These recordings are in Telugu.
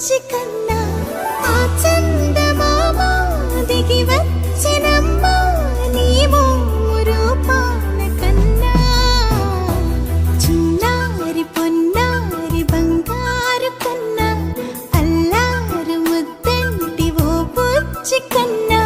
బుజ్జి కన్నా ఆ చందమామ దిగి వచ్చినమ్మా నీ రూపాల కన్నా చిన్నారి పొన్నారి బంగారు కన్నా అల్లారు ముద్దంటి ఓ బుజ్జి కన్నా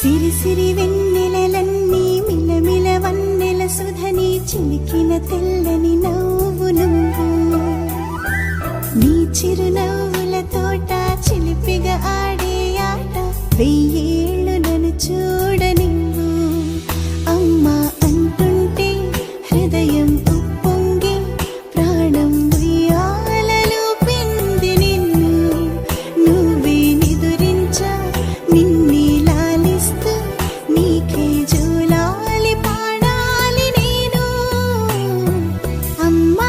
సిరి సిరి వెన్నెలలన్నీ మిలమిల వన్నెల సుధని చిలికిన తెల్లని నవ్వు నువ్వు నీ చిరునవ్వుల తోట చిలిపిగా ఆడే ఆట వెయ్యేళ్ళు నన్ను చూడ నువ్వు అమ్మా అంటుంటే హృదయం ఉప్పొంగి ప్రాణం ఉయ్యాలలో పిండి నిన్ను నువ్వే నిదురించా నిన్నే నీకే జూలాలి పాడాలి నేను అమ్మా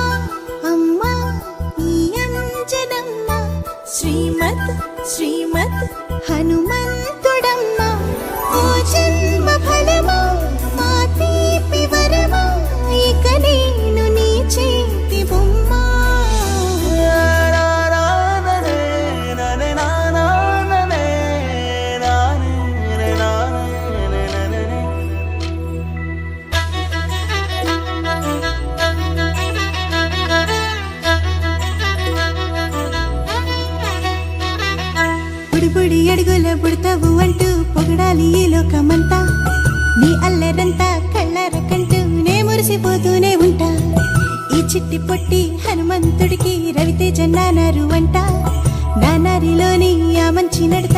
అమ్మా ఈ అంజనమ్మ శ్రీమత్ శ్రీమత్ హనుమంతుడమ్మ ఓ జన్మ ఫలమా మా తీపి వరమా ఇక నేను నీ చేతి బొమ్మ బుడి అడుగుల బుడతావు అంటూ పొగడాలి ఈ లోకమంతా నీ అల్లరంతా కళ్ళరకంటూ నే మురిసిపోతూనే ఉంటా ఈ చిట్టి పొట్టి హనుమంతుడికి రవితేజ నానారు అంట నానారిలోని ఆ మంచి నడత